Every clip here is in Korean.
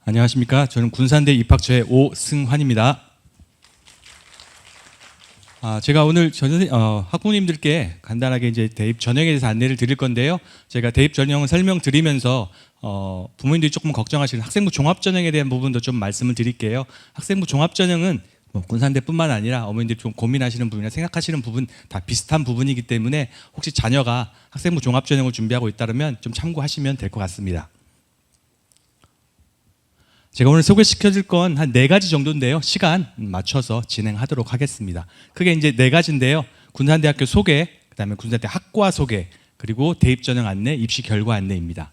안녕하십니까. 저는 군산대 입학처의 오승환입니다. 제가 오늘 학부모님들께 간단하게 이제 대입 전형에 대해서 안내를 드릴 건데요. 제가 대입 전형을 설명드리면서 부모님들이 조금 걱정하시는 학생부 종합 전형에 대한 부분도 좀 말씀을 드릴게요. 학생부 종합 전형은 군산대뿐만 아니라 어머님들이 좀 고민하시는 부분이나 생각하시는 부분 다 비슷한 부분이기 때문에 혹시 자녀가 학생부 종합 전형을 준비하고 있다면 좀 참고하시면 될 것 같습니다. 제가 오늘 소개시켜줄 건 한 4가지 정도인데요. 시간 맞춰서 진행하도록 하겠습니다. 크게 이제 4가지인데요. 군산대학교 소개, 그다음에 군산대 학과 소개, 그리고 대입 전형 안내, 입시 결과 안내입니다.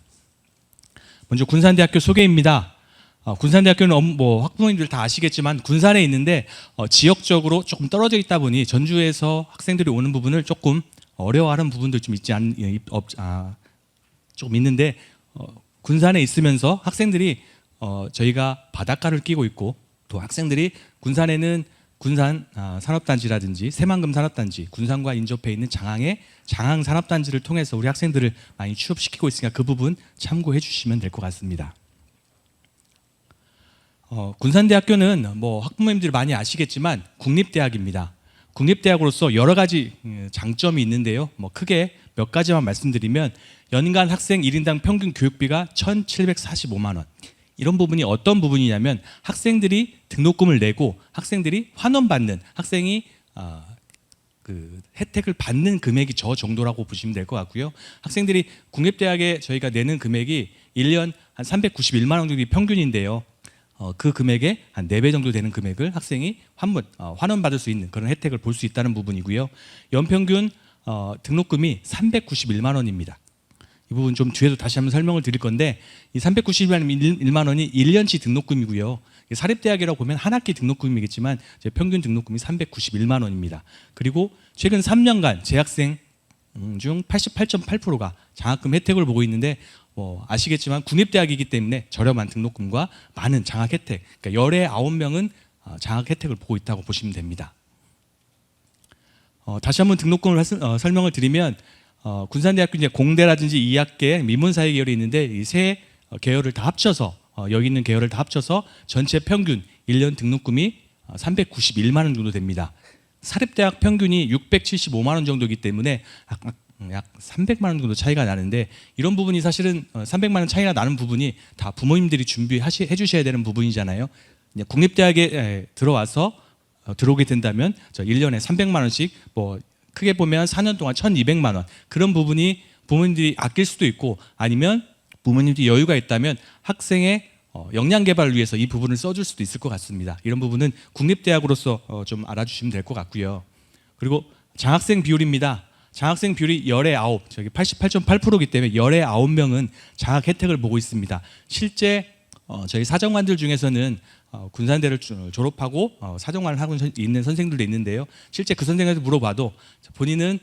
먼저 군산대학교 소개입니다. 군산대학교는 학부모님들 다 아시겠지만 군산에 있는데 지역적으로 조금 떨어져 있다 보니 전주에서 학생들이 오는 부분을 조금 어려워하는 부분도 좀 조금 있는데 군산에 있으면서 학생들이 저희가 바닷가를 끼고 있고 또 학생들이 군산에는 군산 산업단지라든지 새만금 산업단지, 군산과 인접해 있는 장항의 장항 산업단지를 통해서 우리 학생들을 많이 취업시키고 있으니까 그 부분 참고해 주시면 될 것 같습니다. 군산대학교는 학부모님들이 많이 아시겠지만 국립대학입니다. 국립대학으로서 여러 가지 장점이 있는데요. 크게 몇 가지만 말씀드리면 연간 학생 1인당 평균 교육비가 1,745만 원. 이런 부분이 어떤 부분이냐면 학생들이 등록금을 내고 학생들이 환원받는 학생이 그 혜택을 받는 금액이 저 정도라고 보시면 될 것 같고요. 학생들이 국립대학에 저희가 내는 금액이 1년 한 391만 원 정도 평균인데요. 그 금액의 한 4배 정도 되는 금액을 학생이 환원받을 수 있는 그런 혜택을 볼 수 있다는 부분이고요. 연평균 등록금이 391만 원입니다. 이 부분 좀 뒤에도 다시 한번 설명을 드릴 건데 이 391만 원이 1년치 등록금이고요. 사립대학이라고 보면 한 학기 등록금이겠지만 평균 등록금이 391만 원입니다. 그리고 최근 3년간 재학생 중 88.8%가 장학금 혜택을 보고 있는데 아시겠지만 국립대학이기 때문에 저렴한 등록금과 많은 장학 혜택, 그러니까 열의 9명은 장학 혜택을 보고 있다고 보시면 됩니다. 다시 한번 등록금을 설명을 드리면 군산대학교 이제 공대라든지 이학계, 민문사회 계열이 있는데 이 세 계열을 다 합쳐서 여기 있는 계열을 다 합쳐서 전체 평균 1년 등록금이 391만 원 정도 됩니다. 사립대학 평균이 675만 원 정도이기 때문에 약 300만 원 정도 차이가 나는데 이런 부분이 사실은 300만 원 차이가 나는 부분이 다 부모님들이 준비해 주셔야 되는 부분이잖아요. 국립대학에 들어오게 된다면 1년에 300만 원씩 크게 보면 4년 동안 1,200만 원 그런 부분이 부모님들이 아낄 수도 있고 아니면 부모님들이 여유가 있다면 학생의 역량 개발을 위해서 이 부분을 써줄 수도 있을 것 같습니다. 이런 부분은 국립대학으로서 좀 알아주시면 될 것 같고요. 그리고 장학생 비율입니다. 장학생 비율이 열의 9, 저기 88.8%이기 때문에 열의 9명은 장학 혜택을 보고 있습니다. 실제 저희 사정관들 중에서는 군산대를 졸업하고 사정관을 하고 있는 선생들도 있는데요. 실제 그 선생님한테 물어봐도 본인은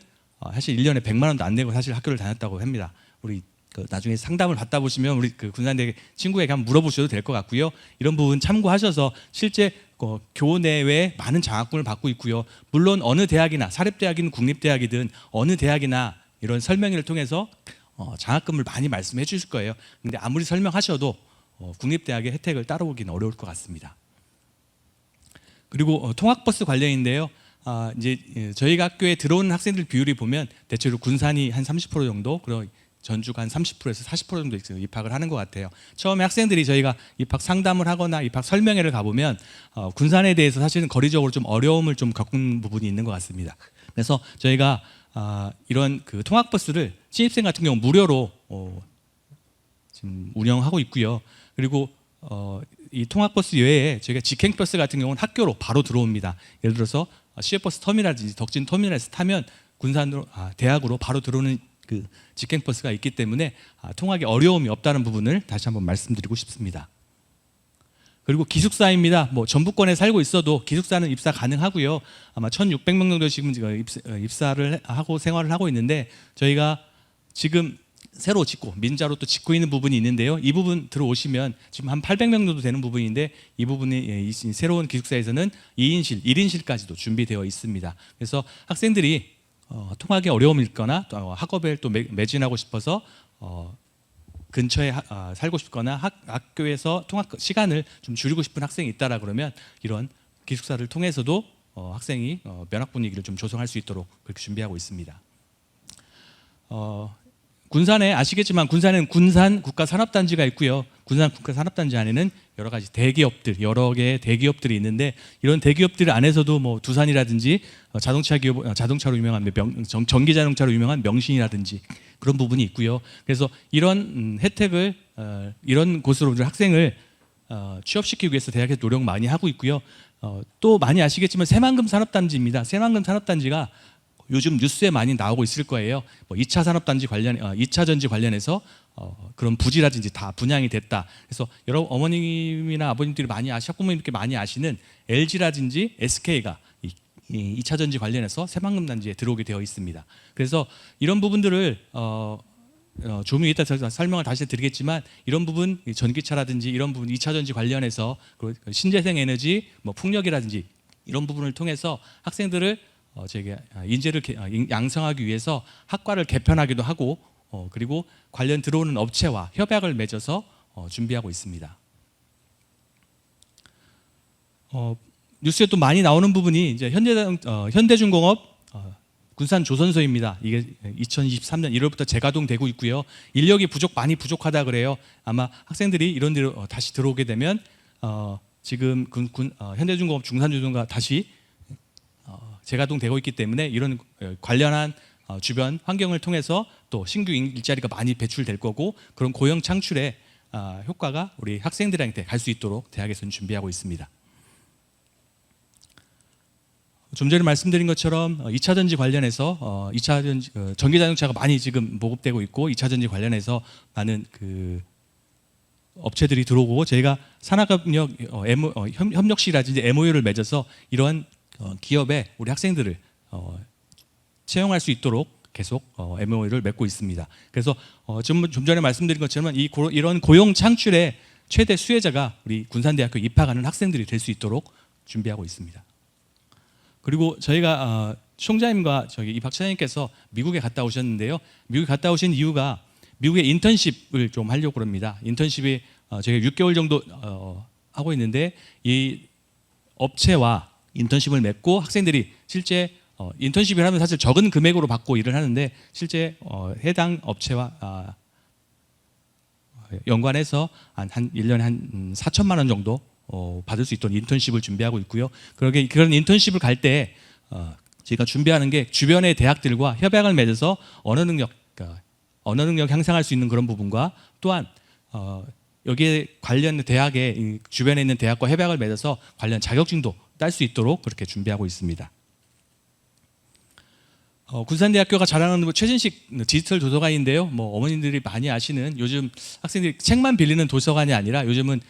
사실 1년에 100만 원도 안 내고 사실 학교를 다녔다고 합니다. 우리 나중에 상담을 받다 보시면 우리 군산대 친구에게 한번 물어보셔도 될 것 같고요. 이런 부분 참고하셔서 실제 교내 외에 많은 장학금을 받고 있고요. 물론 어느 대학이나 사립대학이든 국립대학이든 어느 대학이나 이런 설명회를 통해서 장학금을 많이 말씀해 주실 거예요. 근데 아무리 설명하셔도 국립대학의 혜택을 따라오기는 어려울 것 같습니다. 그리고 통학버스 관련인데요. 이제 저희가 학교에 들어오는 학생들 비율이 보면 대체로 군산이 한 30% 정도, 그리고 전주가 한 30%에서 40% 정도 입학을 하는 것 같아요. 처음에 학생들이 저희가 입학 상담을 하거나 입학 설명회를 가보면 군산에 대해서 사실은 거리적으로 좀 어려움을 좀 겪은 부분이 있는 것 같습니다. 그래서 저희가 이런 그 통학버스를 신입생 같은 경우 무료로 지금 운영하고 있고요. 그리고 이 통학버스 외에 저희가 직행버스 같은 경우는 학교로 바로 들어옵니다. 예를 들어서 시외버스 터미널이라든지 덕진 터미널에서 타면 군산으로 대학으로 바로 들어오는 그 직행버스가 있기 때문에 통학에 어려움이 없다는 부분을 다시 한번 말씀드리고 싶습니다. 그리고 기숙사입니다. 전북권에 살고 있어도 기숙사는 입사 가능하고요. 아마 1,600명 정도 지금 입사를 하고 생활을 하고 있는데 저희가 지금 새로 짓고 민자로 또 짓고 있는 부분이 있는데요. 이 부분 들어오시면 지금 한 800명 정도 되는 부분인데 이 부분이 이 새로운 기숙사에서는 2인실, 1인실까지도 준비되어 있습니다. 그래서 학생들이 통학에 어려움이 있거나 또 학업에 또 매진하고 싶어서 근처에 살고 싶거나 학교에서 통학 시간을 좀 줄이고 싶은 학생이 있다라 그러면 이런 기숙사를 통해서도 학생이 면학 분위기를 좀 조성할 수 있도록 그렇게 준비하고 있습니다. 군산에 아시겠지만 군산에는 군산 국가산업단지가 있고요. 군산 국가산업단지 안에는 여러 가지 대기업들, 여러 개의 대기업들이 있는데 이런 대기업들 안에서도 뭐 두산이라든지 자동차 기업, 자동차로 유명한 전기 자동차로 유명한 명신이라든지 그런 부분이 있고요. 그래서 이런 혜택을 이런 곳으로 학생을 취업시키기 위해서 대학에서 노력 많이 하고 있고요. 또 많이 아시겠지만 새만금 산업단지입니다. 새만금 산업단지가 요즘 뉴스에 많이 나오고 있을 거예요. 뭐 2차 산업단지 관련, 2차 전지 관련해서 그런 부지라든지 다 분양이 됐다. 그래서 여러 어머님이나 아버님들이 많이 학부모님께 많이 아시는 LG라든지 SK가 2차 전지 관련해서 새만금 단지에 들어오게 되어 있습니다. 그래서 이런 부분들을 좀 이따 설명을 다시 드리겠지만 이런 부분 전기차라든지 이런 부분 2차 전지 관련해서 신재생 에너지, 뭐 풍력이라든지 이런 부분을 통해서 학생들을 저희가 인재를 양성하기 위해서 학과를 개편하기도 하고 그리고 관련 들어오는 업체와 협약을 맺어서 준비하고 있습니다. 뉴스에 또 많이 나오는 부분이 이제 현대중공업 군산 조선소입니다. 이게 2023년 1월부터 재가동되고 있고요. 인력이 많이 부족하다 그래요. 아마 학생들이 이런 데로 다시 들어오게 되면 지금 현대중공업 중산중공업가 다시 재가동되고 있기 때문에 이런 관련한 주변 환경을 통해서 또 신규 일자리가 많이 배출될 거고 그런 고용 창출의 효과가 우리 학생들한테 갈 수 있도록 대학에서는 준비하고 있습니다. 좀 전에 말씀드린 것처럼 2차 전지 관련해서 2차 전지 전기 자동차가 많이 지금 보급되고 있고 2차 전지 관련해서 많은 업체들이 들어오고 저희가 산학협력 협력실이라든지 MOU를 맺어서 이러한 기업에 우리 학생들을 채용할 수 있도록 계속 MOU를 맺고 있습니다. 그래서 좀 전에 말씀드린 것처럼 이런 고용 창출의 최대 수혜자가 우리 군산대학교 입학하는 학생들이 될 수 있도록 준비하고 있습니다. 그리고 저희가 총장님과 이 박차장님께서 미국에 갔다 오셨는데요. 미국에 갔다 오신 이유가 미국에 인턴십을 좀 하려고 합니다. 인턴십이 저희가 6개월 정도 하고 있는데 이 업체와 인턴십을 맺고 학생들이 실제 인턴십이라면 사실 적은 금액으로 받고 일을 하는데 실제 해당 업체와 연관해서 한 1년에 한 4천만 원 정도 받을 수 있도록 인턴십을 준비하고 있고요. 그런 인턴십을 갈 때 제가 준비하는 게 주변의 대학들과 협약을 맺어서 언어 능력 향상할 수 있는 그런 부분과 또한 여기에 관련 대학의 주변에 있는 대학과 협약을 맺어서 관련 자격증도 딸 수 있도록 그렇게 준비하고 있습니다. 군산대학교가 자랑하는 최신식 디지털 도서관인데요. 뭐 어머님들이 많이 아시는 요즘 학생들이 책만 빌리는 도서관이 아니라 요즘은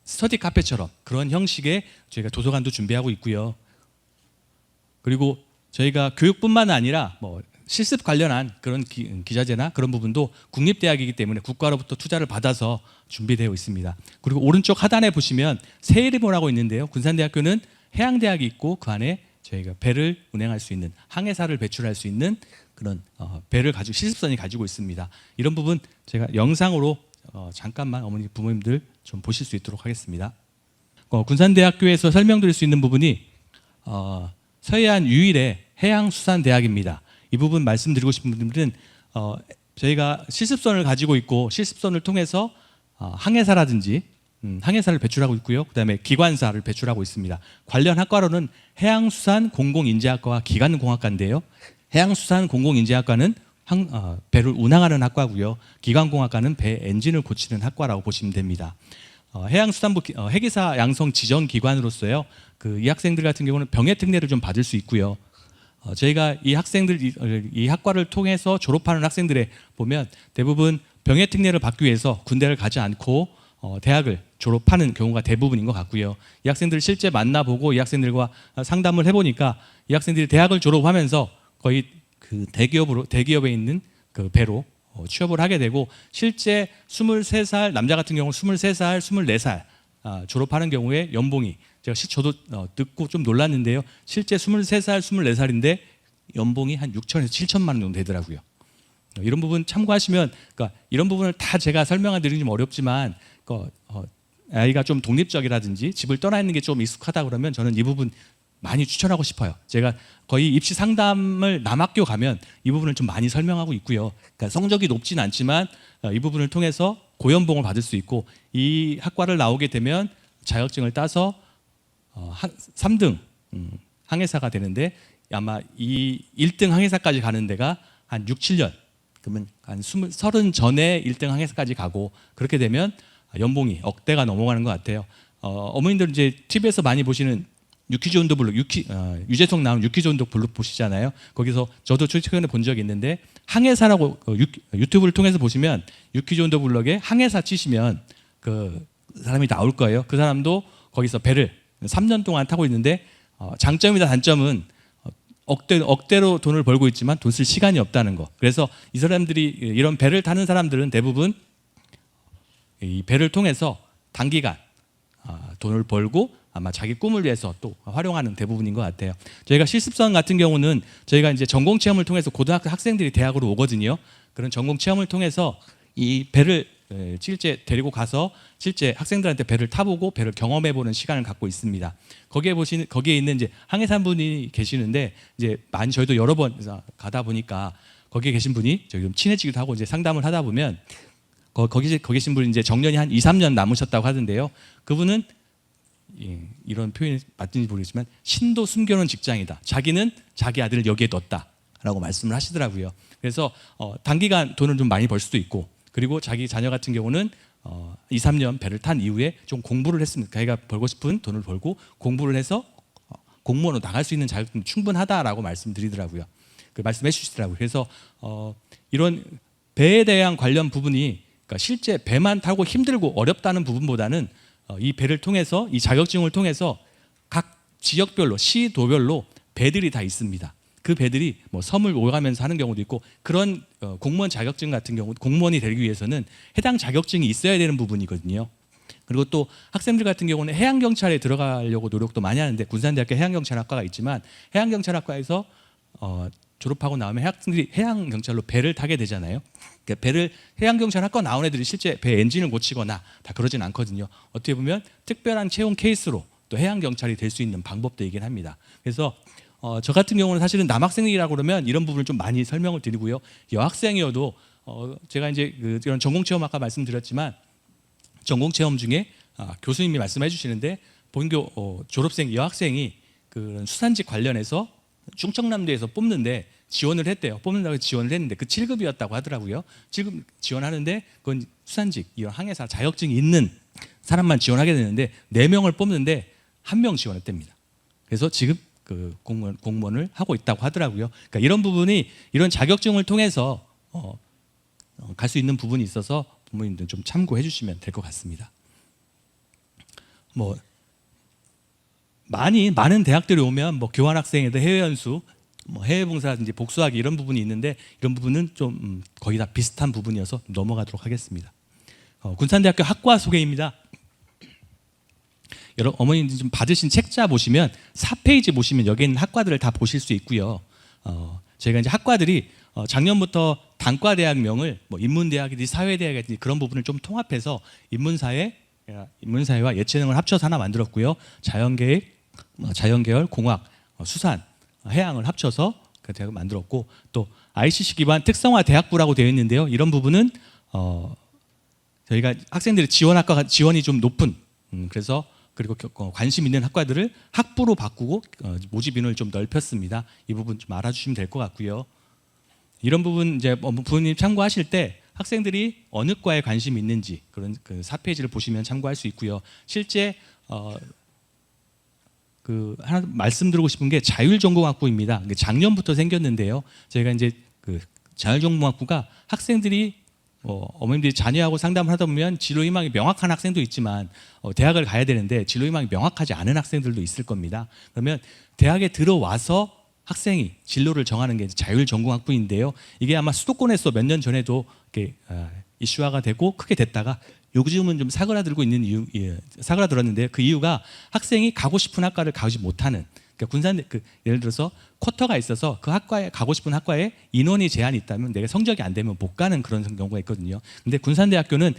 스터디 카페처럼 그런 형식의 저희가 도서관도 준비하고 있고요. 그리고 저희가 교육뿐만 아니라 뭐 실습 관련한 그런 기자재나 그런 부분도 국립대학이기 때문에 국가로부터 투자를 받아서 준비되어 있습니다. 그리고 오른쪽 하단에 보시면 세일이모라고 있는데요. 군산대학교는 해양대학이 있고 그 안에 저희가 배를 운행할 수 있는 항해사를 배출할 수 있는 그런 배를 가지고 실습선이 가지고 있습니다. 이런 부분 제가 영상으로 잠깐만 어머니 부모님들 좀 보실 수 있도록 하겠습니다. 군산대학교에서 설명드릴 수 있는 부분이 서해안 유일의 해양수산대학입니다. 이 부분 말씀드리고 싶은 분들은 저희가 실습선을 가지고 있고 실습선을 통해서 항해사라든지 항해사를 배출하고 있고요. 그다음에 기관사를 배출하고 있습니다. 관련 학과로는 해양수산공공인재학과와 기관공학과인데요. 해양수산공공인재학과는 배를 운항하는 학과고요. 기관공학과는 배 엔진을 고치는 학과라고 보시면 됩니다. 해양수산부 해기사 양성 지정 기관으로서요. 이 학생들 같은 경우는 병해 특례를 좀 받을 수 있고요. 저희가 이 학과를 통해서 졸업하는 학생들에 보면 대부분 병해 특례를 받기 위해서 군대를 가지 않고 대학을 졸업하는 경우가 대부분인 것 같고요. 이 학생들을 실제 만나보고 이 학생들과 상담을 해보니까 이 학생들이 대학을 졸업하면서 거의 대기업에 있는 그 배로 취업을 하게 되고 실제 23살 남자 같은 경우 23살, 24살 졸업하는 경우에 연봉이 저도 듣고 좀 놀랐는데요. 실제 23살, 24살인데 연봉이 한 6천에서 7천만 원 정도 되더라고요. 이런 부분 참고하시면, 그러니까 이런 부분을 다 제가 설명을 드리기 좀 어렵지만, 아이가 좀 독립적이라든지 집을 떠나 있는 게 좀 익숙하다 그러면 저는 이 부분 많이 추천하고 싶어요. 제가 거의 입시 상담을 남학교 가면 이 부분을 좀 많이 설명하고 있고요. 그러니까 성적이 높진 않지만 이 부분을 통해서 고연봉을 받을 수 있고, 이 학과를 나오게 되면 자격증을 따서 3등 항해사가 되는데, 아마 이 1등 항해사까지 가는 데가 한 6, 7년, 그러면 한 30 전에 1등 항해사까지 가고, 그렇게 되면 연봉이 억대가 넘어가는 것 같아요. 어머님들 이제 TV에서 많이 보시는 유퀴즈 온더 블록, 유재석 나온 유퀴즈 온더 블록 보시잖아요. 거기서 저도 최근에 본 적이 있는데, 항해사라고 유튜브를 통해서 보시면 유퀴즈 온더 블록에 항해사 치시면 그 사람이 나올 거예요. 그 사람도 거기서 배를 3년 동안 타고 있는데, 장점이다 단점은 억대로 돈을 벌고 있지만 돈 쓸 시간이 없다는 거. 그래서 이 사람들이, 이런 배를 타는 사람들은 대부분 이 배를 통해서 단기간 돈을 벌고 아마 자기 꿈을 위해서 또 활용하는 대부분인 것 같아요. 저희가 실습선 같은 경우는 저희가 이제 전공 체험을 통해서 고등학교 학생들이 대학으로 오거든요. 그런 전공 체험을 통해서 이 배를 실제 데리고 가서 실제 학생들한테 배를 타보고 배를 경험해보는 시간을 갖고 있습니다. 거기에 있는 이제 항해사분이 계시는데, 이제 많이 저희도 여러 번 가다 보니까 거기에 계신 분이 저희 좀 친해지기도 하고 이제 상담을 하다 보면 거기 계신 분이 이제 정년이 한 2, 3년 남으셨다고 하던데요. 그분은 이런 표현이 맞는지 모르겠지만 신도 숨겨놓은 직장이다. 자기는 자기 아들을 여기에 넣었다라고 말씀을 하시더라고요. 그래서 단기간 돈을 좀 많이 벌 수도 있고, 그리고 자기 자녀 같은 경우는 2, 3년 배를 탄 이후에 좀 공부를 했으면 자기가 벌고 싶은 돈을 벌고 공부를 해서 공무원으로 나갈 수 있는 자격증이 충분하다라고 말씀드리더라고요. 말씀해 주시더라고요. 그래서 이런 배에 대한 관련 부분이, 그러니까 실제 배만 타고 힘들고 어렵다는 부분보다는 이 배를 통해서, 이 자격증을 통해서 각 지역별로, 시도별로 배들이 다 있습니다. 그 배들이 뭐 섬을 오가면서 하는 경우도 있고, 그런 공무원 자격증 같은 경우, 공무원이 되기 위해서는 해당 자격증이 있어야 되는 부분이거든요. 그리고 또 학생들 같은 경우는 해양경찰에 들어가려고 노력도 많이 하는데, 군산대학교 해양경찰학과가 있지만 해양경찰학과에서 졸업하고 나오면 학생들이 해양경찰로 배를 타게 되잖아요. 그러니까 해양경찰학과 나온 애들이 실제 배 엔진을 고치거나 다 그러진 않거든요. 어떻게 보면 특별한 채용 케이스로 또 해양경찰이 될 수 있는 방법도 있긴 합니다. 그래서 저 같은 경우는 사실은 남학생이라고 그러면 이런 부분을 좀 많이 설명을 드리고요. 여학생이어도 제가 이제 이런 전공체험 아까 말씀드렸지만, 전공체험 중에 교수님이 말씀해 주시는데, 본교 졸업생 여학생이 그 수산직 관련해서 충청남도에서 뽑는데 지원을 했대요. 뽑는다고 지원을 했는데 그 7급이었다고 하더라고요. 7급 지원하는데 그건 수산직, 이런 항해사 자격증이 있는 사람만 지원하게 되는데 4명을 뽑는데 1명 지원했답니다. 그래서 지금 그 공무원을 하고 있다고 하더라고요. 그러니까 이런 부분이, 이런 자격증을 통해서 갈 수 있는 부분이 있어서 부모님들 좀 참고해 주시면 될 것 같습니다. 뭐 많은 대학들이 오면 뭐 교환학생에도 해외 연수, 뭐 해외 봉사라든지 복수하기, 이런 부분이 있는데, 이런 부분은 좀 거의 다 비슷한 부분이어서 넘어가도록 하겠습니다. 군산대학교 학과 소개입니다. 여러분 어머님들 좀 받으신 책자 보시면 4페이지 보시면 여기 있는 학과들을 다 보실 수 있고요. 저희가 이제 학과들이 작년부터 단과대학명을 뭐 인문대학이든지 사회대학이든지 그런 부분을 좀 통합해서 인문사회와 예체능을 합쳐서 하나 만들었고요. 자연계열, 공학, 수산, 해양을 합쳐서 그 대학을 만들었고, 또 ICC 기반 특성화 대학부라고 되어 있는데요. 이런 부분은 저희가 학생들이 지원이 좀 높은, 그리고 관심 있는 학과들을 학부로 바꾸고 모집 인원을 좀 넓혔습니다. 이 부분 좀 알아주시면 될 것 같고요. 이런 부분 이제 부모님 참고하실 때 학생들이 어느 과에 관심이 있는지 그런 그 4페이지를 보시면 참고할 수 있고요. 실제 하나 말씀드리고 싶은 게 자율전공학부입니다. 작년부터 생겼는데요. 저희가 이제 그 자율전공학부가 학생들이 어머님들이 자녀하고 상담을 하다 보면 진로 희망이 명확한 학생도 있지만 대학을 가야 되는데 진로 희망이 명확하지 않은 학생들도 있을 겁니다. 그러면 대학에 들어와서 학생이 진로를 정하는 게 자율전공학부인데요. 이게 아마 수도권에서 몇 년 전에도 이렇게 이슈화가 되고 크게 됐다가 요즘은 좀 사그라들고 있는 사그라들었는데, 그 이유가 학생이 가고 싶은 학과를 가지 못하는, 그러니까 군산 예를 들어서 쿼터가 있어서 그 학과에 가고 싶은 학과에 인원이 제한이 있다면 내가 성적이 안 되면 못 가는 그런 경우가 있거든요. 근데 군산대학교는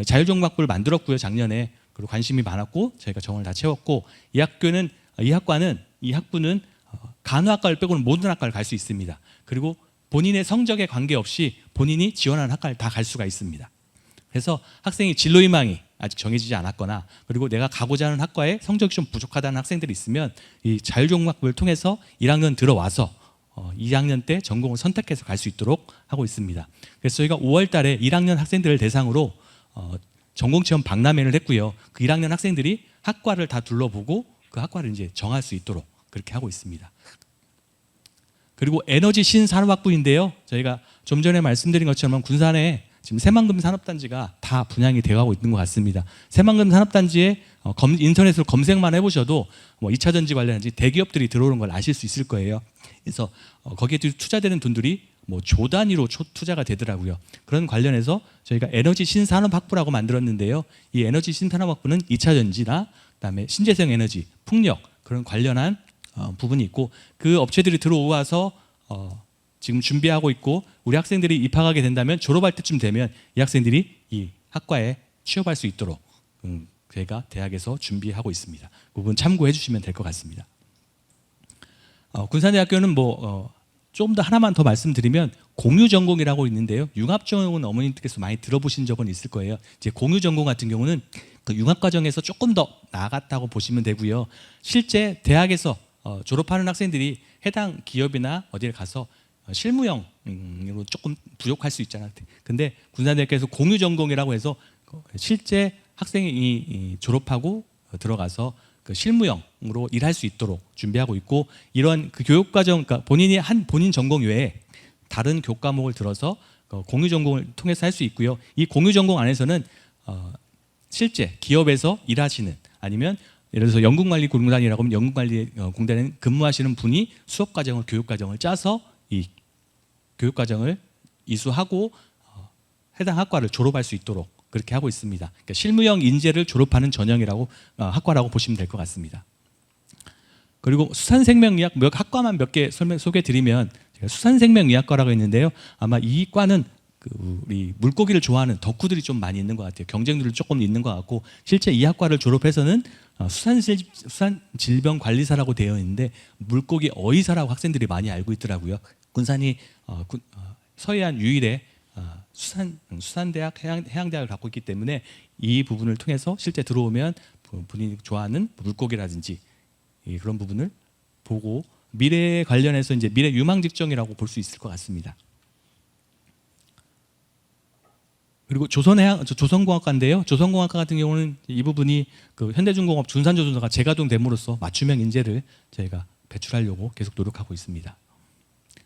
자율종합부를 만들었고요, 작년에. 그리고 관심이 많았고 저희가 정원을 다 채웠고 이 학부는 간호학과를 빼고는 모든 학과를 갈 수 있습니다. 그리고 본인의 성적에 관계없이 본인이 지원하는 학과를 다 갈 수가 있습니다. 그래서 학생이 진로희망이 아직 정해지지 않았거나 그리고 내가 가고자 하는 학과에 성적이 좀 부족하다는 학생들이 있으면 이 자율종합부를 통해서 1학년 들어와서 2학년 때 전공을 선택해서 갈 수 있도록 하고 있습니다. 그래서 저희가 5월 달에 1학년 학생들을 대상으로 전공체험 박람회를 했고요. 그 1학년 학생들이 학과를 다 둘러보고 그 학과를 이제 정할 수 있도록 그렇게 하고 있습니다. 그리고 에너지 신산업학부인데요. 저희가 좀 전에 말씀드린 것처럼 군산에 지금 새만금 산업단지가 다 분양이 되어가고 있는 것 같습니다. 새만금 산업단지에 인터넷으로 검색만 해보셔도 뭐 2차 전지 관련한 대기업들이 들어오는 걸 아실 수 있을 거예요. 그래서 거기에 투자되는 돈들이 뭐 조 단위로 투자가 되더라고요. 그런 관련해서 저희가 에너지 신산업학부라고 만들었는데요. 이 에너지 신산업학부는 2차 전지나 그다음에 신재생 에너지, 풍력 그런 관련한 부분이 있고 그 업체들이 들어와서 지금 준비하고 있고 우리 학생들이 입학하게 된다면 졸업할 때쯤 되면 이 학생들이 이 학과에 취업할 수 있도록 저희가 대학에서 준비하고 있습니다. 그 부분 참고해 주시면 될 것 같습니다. 군산대학교는 좀 더 하나만 더 말씀드리면 공유전공이라고 있는데요. 융합전공은 어머님들께서 많이 들어보신 적은 있을 거예요. 이제 공유전공 같은 경우는 그 융합과정에서 조금 더 나아갔다고 보시면 되고요. 실제 대학에서 졸업하는 학생들이 해당 기업이나 어디에 가서 실무형으로 조금 부족할 수 있잖아요. 근데 군산대학교에서 공유전공이라고 해서 실제 학생이 졸업하고 들어가서 그 실무형으로 일할 수 있도록 준비하고 있고 이런 그 교육과정, 그러니까 본인이 한 본인 전공 외에 다른 교과목을 들어서 공유전공을 통해서 할 수 있고요. 이 공유전공 안에서는 실제 기업에서 일하시는 아니면 예를 들어서 연구관리공단이라고 하면 연구관리공단에 근무하시는 분이 수업과정을 교육과정을 짜서 이 교육과정을 이수하고 해당 학과를 졸업할 수 있도록 그렇게 하고 있습니다. 그러니까 실무형 인재를 졸업하는 전형이라고 학과라고 보시면 될 것 같습니다. 그리고 수산생명의학 학과만 몇 개 소개드리면 수산생명의학과라고 있는데요. 아마 이 과는 우리 물고기를 좋아하는 덕후들이 좀 많이 있는 것 같아요. 경쟁률이 조금 있는 것 같고 실제 이 학과를 졸업해서는 수산질병관리사라고 되어 있는데 물고기 어의사라고 학생들이 많이 알고 있더라고요. 군산이 서해안 유일의 수산대학, 해양대학을 갖고 있기 때문에 이 부분을 통해서 실제 들어오면 본인이 좋아하는 물고기라든지 그런 부분을 보고 미래에 관련해서 이제 미래 유망 직종이라고 볼 수 있을 것 같습니다. 그리고 조선공학과인데요. 조선공학과 같은 경우는 이 부분이 그 현대중공업 준산조선소가 재가동됨으로써 맞춤형 인재를 저희가 배출하려고 계속 노력하고 있습니다.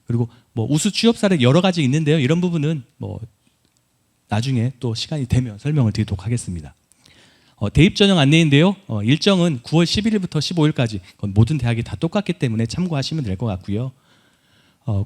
그리고 우수 취업 사례 여러 가지 있는데요. 이런 부분은 나중에 또 시간이 되면 설명을 드리도록 하겠습니다. 대입 전형 안내인데요. 일정은 9월 11일부터 15일까지 모든 대학이 다 똑같기 때문에 참고하시면 될 것 같고요.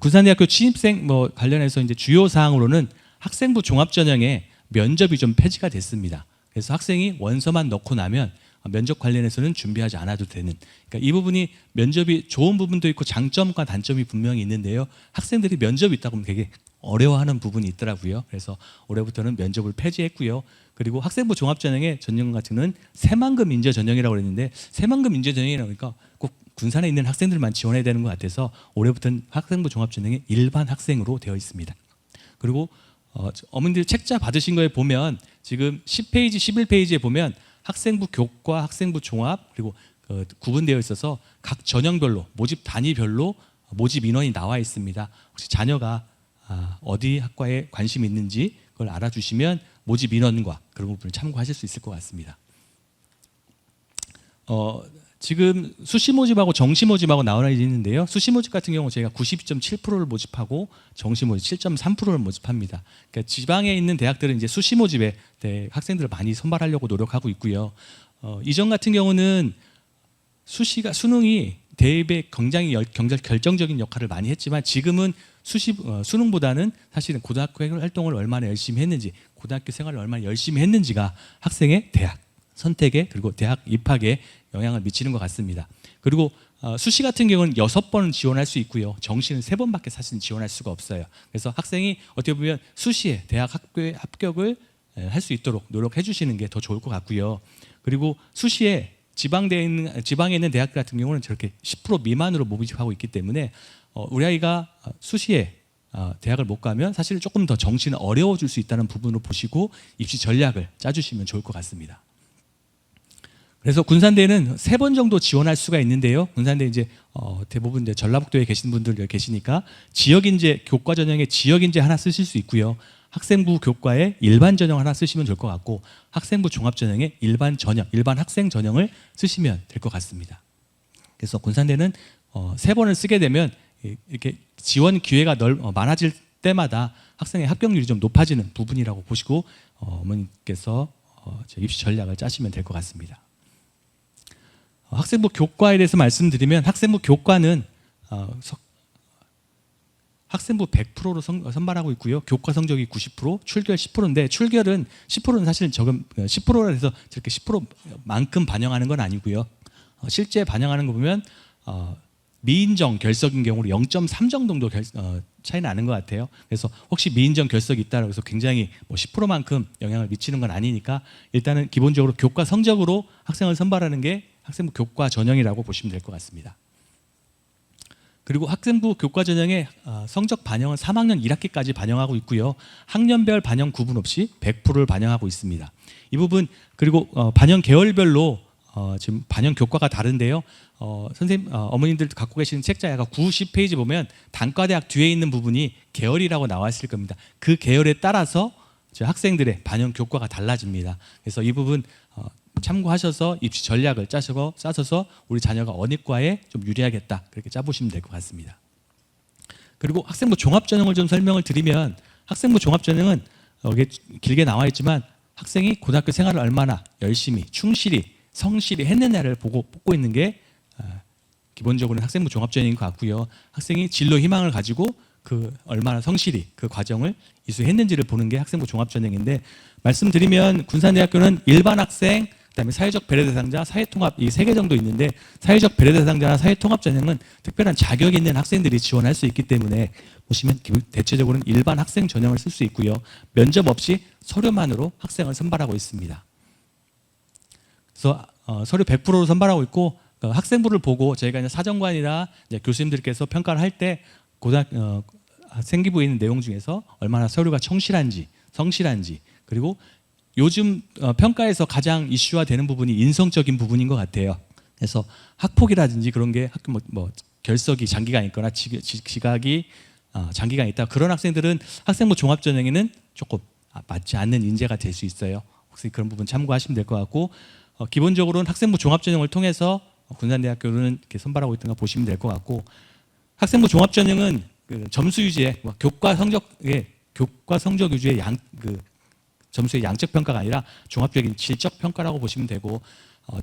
군산대학교 취임생 관련해서 이제 주요 사항으로는 학생부 종합 전형에 면접이 좀 폐지가 됐습니다. 그래서 학생이 원서만 넣고 나면 면접 관련해서는 준비하지 않아도 되는, 그러니까 이 부분이 면접이 좋은 부분도 있고 장점과 단점이 분명히 있는데요. 학생들이 면접이 있다고 하면 되게 어려워하는 부분이 있더라고요. 그래서 올해부터는 면접을 폐지했고요. 그리고 학생부 종합전형의 전형 같은 경우는 새만금 인재 전형이라고 그랬는데 새만금 인재 전형이라니까 꼭 군산에 있는 학생들만 지원해야 되는 것 같아서 올해부터는 학생부 종합전형이 일반 학생으로 되어 있습니다. 그리고 어머님들 책자 받으신 거에 보면 지금 10페이지, 11페이지에 보면 학생부 교과, 학생부 종합 그리고 구분되어 있어서 각 전형별로 모집 단위별로 모집 인원이 나와 있습니다. 혹시 자녀가 어디 학과에 관심이 있는지 그걸 알아주시면 모집 인원과 그런 부분을 참고하실 수 있을 것 같습니다. 지금 수시 모집하고 정시 모집하고 나와 있는데요. 수시 모집 같은 경우 저희가 92.7%를 모집하고 정시 모집 7.3%를 모집합니다. 그러니까 지방에 있는 대학들은 이제 수시 모집에 학생들을 많이 선발하려고 노력하고 있고요. 이전 같은 경우는 수능이 대입에 굉장히 결정적인 역할을 많이 했지만 지금은 수능보다는 사실은 고등학교 활동을 얼마나 열심히 했는지, 고등학교 생활을 얼마나 열심히 했는지가 학생의 대학 선택에 그리고 대학 입학에 영향을 미치는 것 같습니다. 그리고 수시 같은 경우는 6번 지원할 수 있고요. 정시는 3번밖에 사실 지원할 수가 없어요. 그래서 학생이 어떻게 보면 수시에 대학 합격을 할 수 있도록 노력해 주시는 게 더 좋을 것 같고요. 그리고 수시에 지방에 있는 대학 같은 경우는 저렇게 10% 미만으로 모집하고 있기 때문에 우리 아이가 수시에 대학을 못 가면 사실 조금 더 정시는 어려워질 수 있다는 부분을 보시고 입시 전략을 짜주시면 좋을 것 같습니다. 그래서 군산대는 3번 정도 지원할 수가 있는데요. 군산대 이제 대부분 이제 전라북도에 계신 분들 여기 계시니까 지역인재 교과 전형에 지역인재 하나 쓰실 수 있고요. 학생부 교과에 일반 전형 하나 쓰시면 좋을 것 같고 학생부 종합 전형에 일반 전형, 일반 학생 전형을 쓰시면 될 것 같습니다. 그래서 군산대는 3번을 쓰게 되면 이렇게 지원 기회가 많아질 때마다 학생의 합격률이 좀 높아지는 부분이라고 보시고 어머니께서 입시 전략을 짜시면 될 것 같습니다. 학생부 교과에 대해서 말씀드리면 학생부 교과는 학생부 100%로 선발하고 있고요. 교과 성적이 90%, 출결 10%인데 출결은 10%는 사실 적은 10%라 해서 저렇게 10%만큼 반영하는 건 아니고요. 실제 반영하는 거 보면 미인정 결석인 경우로 0.3 정도 차이 나는 것 같아요. 그래서 혹시 미인정 결석이 있다고 해서 굉장히 10%만큼 영향을 미치는 건 아니니까 일단은 기본적으로 교과 성적으로 학생을 선발하는 게 학생부 교과 전형이라고 보시면 될 것 같습니다. 그리고 학생부 교과 전형의 성적 반영은 3학년 1학기까지 반영하고 있고요. 학년별 반영 구분 없이 100%를 반영하고 있습니다. 이 부분 그리고 반영 계열별로 지금 반영 교과가 다른데요. 선생님, 어머님들 갖고 계시는 책자가 90페이지 보면 단과대학 뒤에 있는 부분이 계열이라고 나와 있을 겁니다. 그 계열에 따라서 학생들의 반영 교과가 달라집니다. 그래서 이 부분 참고하셔서 입시 전략을 짜셔서 우리 자녀가 어느 과에 좀 유리하겠다 그렇게 짜보시면 될 것 같습니다. 그리고 학생부 종합전형을 좀 설명을 드리면 학생부 종합전형은 여기 길게 나와 있지만 학생이 고등학교 생활을 얼마나 열심히 충실히 성실히 했느냐를 보고 뽑고 있는 게 기본적으로는 학생부 종합전형인 것 같고요. 학생이 진로 희망을 가지고 얼마나 성실히 그 과정을 이수했는지를 보는 게 학생부 종합전형인데 말씀드리면 군산대학교는 일반 학생 그다음에 사회적 배려 대상자, 사회통합 이 3개 정도 있는데 사회적 배려 대상자나 사회통합 전형은 특별한 자격이 있는 학생들이 지원할 수 있기 때문에 보시면 대체적으로는 일반 학생 전형을 쓸 수 있고요. 면접 없이 서류만으로 학생을 선발하고 있습니다. 그래서 서류 100%로 선발하고 있고 학생부를 보고 저희가 이제 사정관이나 이제 교수님들께서 평가를 할 때 생기부에 있는 내용 중에서 얼마나 서류가 성실한지 그리고 요즘 평가에서 가장 이슈화 되는 부분이 인성적인 부분인 것 같아요. 그래서 학폭이라든지 그런 게 결석이 장기간 있거나 지각이 장기간 있다. 그런 학생들은 학생부 종합전형에는 조금 맞지 않는 인재가 될 수 있어요. 혹시 그런 부분 참고하시면 될 것 같고 기본적으로는 학생부 종합전형을 통해서 군산대학교는 이렇게 선발하고 있던 거 보시면 될 것 같고 학생부 종합전형은 점수 유지에 교과 성적 유지의 점수의 양적 평가가 아니라 종합적인 질적 평가라고 보시면 되고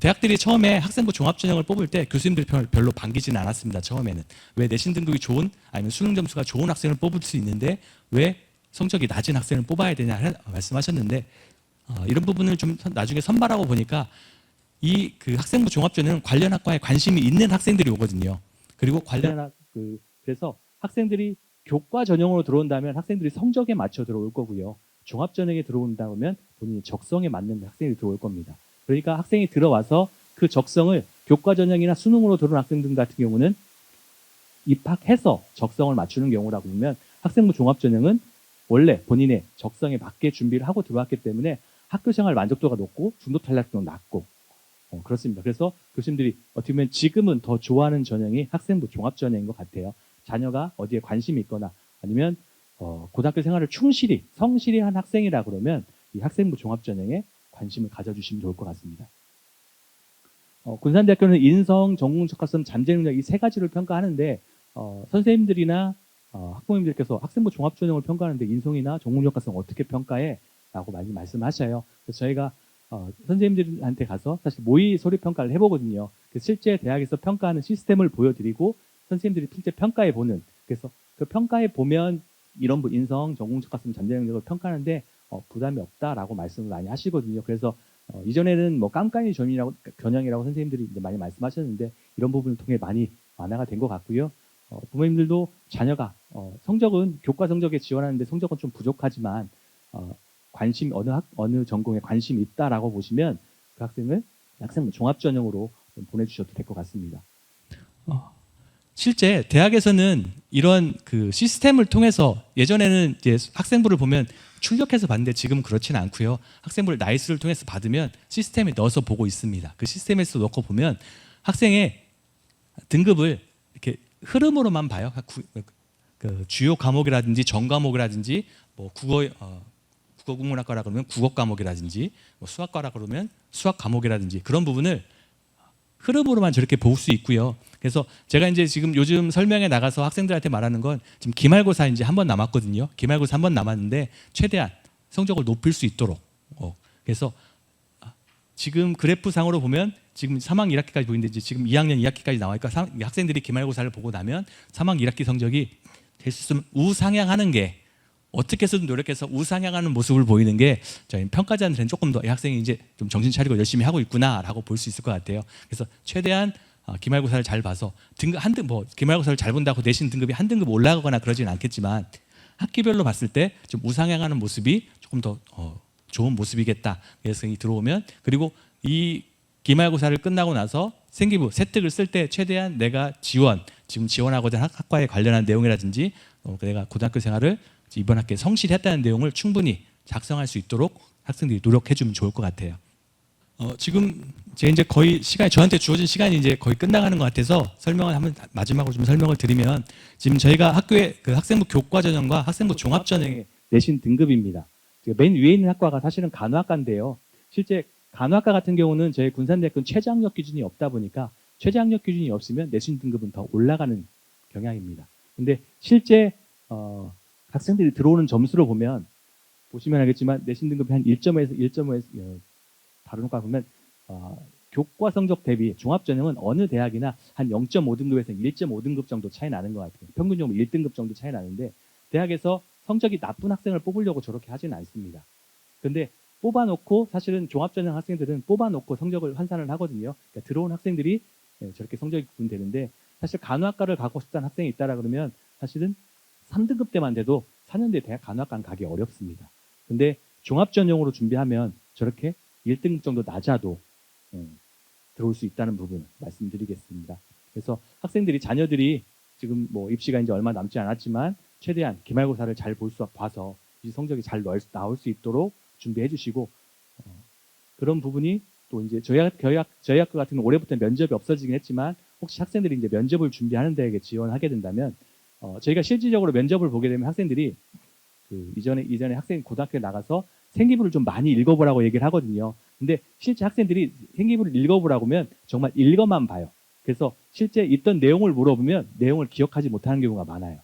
대학들이 처음에 학생부 종합전형을 뽑을 때 교수님들이 별로 반기지는 않았습니다. 처음에는 왜 내신 등급이 좋은 아니면 수능 점수가 좋은 학생을 뽑을 수 있는데 왜 성적이 낮은 학생을 뽑아야 되냐 말씀하셨는데 이런 부분을 좀 나중에 선발하고 보니까 그 학생부 종합전형은 관련 학과에 관심이 있는 학생들이 오거든요. 그리고 그래서 학생들이 교과 전형으로 들어온다면 학생들이 성적에 맞춰 들어올 거고요. 종합전형에 들어온다 보면 본인이 적성에 맞는 학생이 들어올 겁니다. 그러니까 학생이 들어와서 그 적성을 교과 전형이나 수능으로 들어온 학생들 같은 경우는 입학해서 적성을 맞추는 경우라고 보면 학생부 종합전형은 원래 본인의 적성에 맞게 준비를 하고 들어왔기 때문에 학교생활 만족도가 높고 중도 탈락도 낮고 그렇습니다. 그래서 교수님들이 어떻게 보면 지금은 더 좋아하는 전형이 학생부 종합전형인 것 같아요. 자녀가 어디에 관심이 있거나 아니면 고등학교 생활을 성실히 한 학생이라 그러면 이 학생부 종합전형에 관심을 가져주시면 좋을 것 같습니다. 군산대학교는 인성, 전공 적합성, 잠재 능력 이 3가지를 평가하는데 선생님들이나 학부모님들께서 학생부 종합전형을 평가하는데 인성이나 전공 적합성 어떻게 평가해? 라고 많이 말씀하셔요. 그래서 저희가 선생님들한테 가서 사실 모의 서류 평가를 해보거든요. 그래서 실제 대학에서 평가하는 시스템을 보여드리고 선생님들이 실제 평가해 보는 그래서 그 평가해 보면 이런 인성, 전공 적합성, 잠재 능력을 평가하는데 부담이 없다라고 말씀을 많이 하시거든요. 그래서 이전에는 뭐 깜깜이 전형이라고 선생님들이 이제 많이 말씀하셨는데 이런 부분을 통해 많이 완화가 된 것 같고요. 부모님들도 자녀가 성적은 교과 성적에 지원하는데 성적은 좀 부족하지만 관심 어느 전공에 관심이 있다라고 보시면 그 학생을 학생 종합 전형으로 좀 보내주셔도 될 것 같습니다. 실제 대학에서는 이런 그 시스템을 통해서 예전에는 이제 학생부를 보면 출력해서 봤는데 지금 그렇지는 않고요. 학생부를 나이스를 통해서 받으면 시스템에 넣어서 보고 있습니다. 그 시스템에서 넣고 보면 학생의 등급을 이렇게 흐름으로만 봐요. 그 주요 과목이라든지 전 과목이라든지 뭐 국어국문학과라 그러면 국어 과목이라든지 뭐 수학과라 그러면 수학 과목이라든지 그런 부분을 흐름으로만 저렇게 볼 수 있고요. 그래서 제가 이제 지금 요즘 설명에 나가서 학생들한테 말하는 건 지금 기말고사 이제 한 번 남았거든요. 기말고사 한 번 남았는데 최대한 성적을 높일 수 있도록. 그래서 지금 그래프상으로 보면 지금 3학 1학기까지 보이는데 이제 지금 2학년 2학기까지 나와니까 학생들이 기말고사를 보고 나면 3학 1학기 성적이 될 수 있으면 우상향하는 게 어떻게 해서든 노력해서 우상향하는 모습을 보이는 게 저희 평가자들은 조금 더 이 학생이 이제 좀 정신 차리고 열심히 하고 있구나라고 볼 수 있을 것 같아요. 그래서 최대한 기말고사를 잘 봐서 기말고사를 잘 본다고 내신 등급이 한 등급 올라가거나 그러지는 않겠지만 학기별로 봤을 때 좀 우상향하는 모습이 조금 더 좋은 모습이겠다. 그래서 들어오면 그리고 이 기말고사를 끝나고 나서 생기부 세특을 쓸 때 최대한 내가 지금 지원하고자 하는 학과에 관련한 내용이라든지 내가 고등학교 생활을 이번 학기에 성실했다는 내용을 충분히 작성할 수 있도록 학생들이 노력해주면 좋을 것 같아요. 지금 제가 이제 거의 저한테 주어진 시간이 이제 거의 끝나가는 것 같아서 설명을 한번 마지막으로 좀 설명을 드리면 지금 저희가 학교에 그 학생부 교과 전형과 학생부 종합 전형에 내신 등급입니다. 맨 위에 있는 학과가 사실은 간호학과인데요. 실제 간호학과 같은 경우는 저희 군산대학교는 최저학력 기준이 없다 보니까 최저학력 기준이 없으면 내신 등급은 더 올라가는 경향입니다. 근데 실제 학생들이 들어오는 점수로 보시면 알겠지만 내신 등급이 한 1.5에서 1.5에서 다른 과 보면 교과 성적 대비 종합전형은 어느 대학이나 한 0.5등급에서 1.5등급 정도 차이 나는 것 같아요. 평균적으로 1등급 정도 차이 나는데 대학에서 성적이 나쁜 학생을 뽑으려고 저렇게 하지는 않습니다. 근데 뽑아놓고 사실은 종합전형 학생들은 뽑아놓고 성적을 환산을 하거든요. 그러니까 들어온 학생들이 저렇게 성적이 구분되는데 사실 간호학과를 가고 싶다는 학생이 있다라 그러면 사실은 3등급 때만 돼도 4년대 대학 간호학과는 가기 어렵습니다. 근데 종합전형으로 준비하면 저렇게 1등급 정도 낮아도 들어올 수 있다는 부분 말씀드리겠습니다. 그래서 자녀들이 지금 뭐 입시가 이제 얼마 남지 않았지만 최대한 기말고사를 잘 봐서 성적이 잘 나올 수 있도록 준비해 주시고 그런 부분이 또 이제 저희 학교 같은 경우 올해부터 면접이 없어지긴 했지만 혹시 학생들이 이제 면접을 준비하는 데에게 지원하게 된다면 저희가 실질적으로 면접을 보게 되면 학생들이 그 이전에 학생 고등학교에 나가서 생기부를 좀 많이 읽어보라고 얘기를 하거든요. 근데 실제 학생들이 생기부를 읽어보라고 하면 정말 읽어만 봐요. 그래서 실제 있던 내용을 물어보면 내용을 기억하지 못하는 경우가 많아요.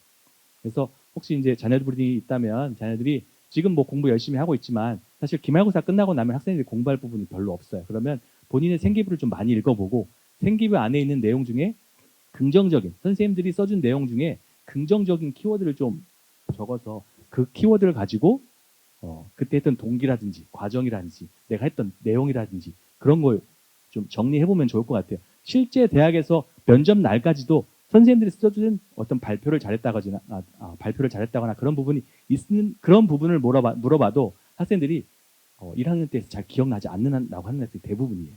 그래서 혹시 이제 자녀들이 있다면 자녀들이 지금 뭐 공부 열심히 하고 있지만 사실 기말고사 끝나고 나면 학생들이 공부할 부분이 별로 없어요. 그러면 본인의 생기부를 좀 많이 읽어보고 생기부 안에 있는 내용 중에 긍정적인 선생님들이 써준 내용 중에 긍정적인 키워드를 좀 적어서 그 키워드를 가지고 그때 했던 동기라든지 과정이라든지 내가 했던 내용이라든지 그런 걸 좀 정리해보면 좋을 것 같아요. 실제 대학에서 면접 날까지도 선생님들이 써주는 어떤 발표를 잘했다거나 그런 부분이 있는 그런 부분을 물어봐도 학생들이 1학년 때에서 잘 기억나지 않는다고 하는 학생이 대부분이에요.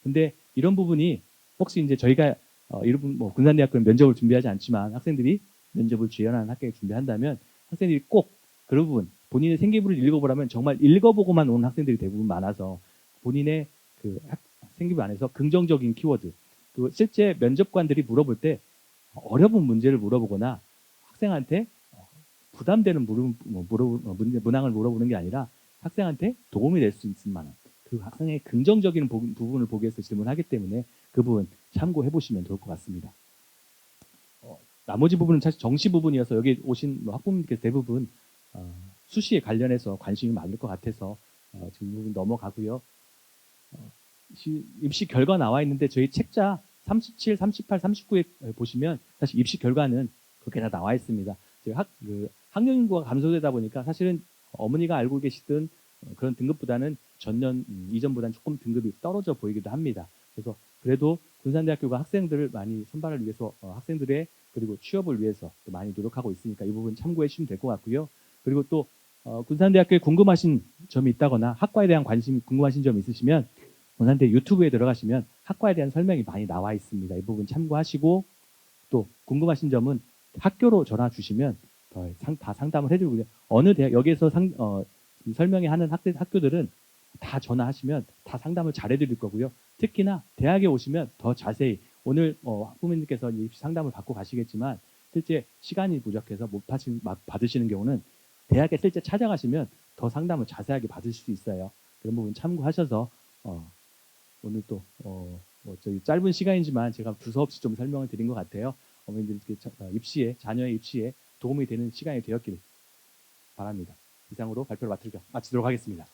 근데 이런 부분이 혹시 이제 저희가 뭐 군산대학교는 면접을 준비하지 않지만 학생들이 면접을 지원하는 학교에 준비한다면 학생들이 꼭 그 부분 본인의 생기부를 읽어보라면 정말 읽어보고만 온 학생들이 대부분 많아서 본인의 그 생기부 안에서 긍정적인 키워드 또 실제 면접관들이 물어볼 때 어려운 문제를 물어보거나 학생한테 부담되는 문항을 물어보는 게 아니라 학생한테 도움이 될 수 있을 만한 그 학생의 긍정적인 부분을 보기 위해서 질문하기 때문에 그 부분 참고해 보시면 좋을 것 같습니다. 나머지 부분은 사실 정시 부분이어서 여기 오신 학부모님께서 대부분 수시에 관련해서 관심이 많을 것 같아서 지금 부분 넘어가고요. 입시 결과 나와 있는데 저희 책자 37, 38, 39에 보시면 사실 입시 결과는 그렇게 다 나와 있습니다. 학령 인구가 감소되다 보니까 사실은 어머니가 알고 계시던 그런 등급보다는 전년 이전보다는 조금 등급이 떨어져 보이기도 합니다. 그래서 그래도 군산대학교가 학생들을 많이 선발을 위해서 학생들의 그리고 취업을 위해서 또 많이 노력하고 있으니까 이 부분 참고해 주시면 될 것 같고요. 그리고 또 군산대학교에 궁금하신 점이 있다거나 학과에 대한 관심 궁금하신 점이 있으시면 군산대 유튜브에 들어가시면 학과에 대한 설명이 많이 나와 있습니다. 이 부분 참고하시고 또 궁금하신 점은 학교로 전화 주시면 다 상담을 해드리고요. 어느 대학 여기에서 설명회 하는 학교들은 다 전화하시면 다 상담을 잘 해드릴 거고요. 특히나 대학에 오시면 더 자세히 오늘 학부모님께서 입시 상담을 받고 가시겠지만 실제 시간이 부족해서 못 받으시는 경우는 대학에 실제 찾아가시면 더 상담을 자세하게 받으실 수 있어요. 그런 부분 참고하셔서 오늘 또 저희 짧은 시간이지만 제가 두서없이 좀 설명을 드린 것 같아요. 어머님들께 자녀의 입시에 도움이 되는 시간이 되었길 바랍니다. 이상으로 발표를 마치도록 하겠습니다.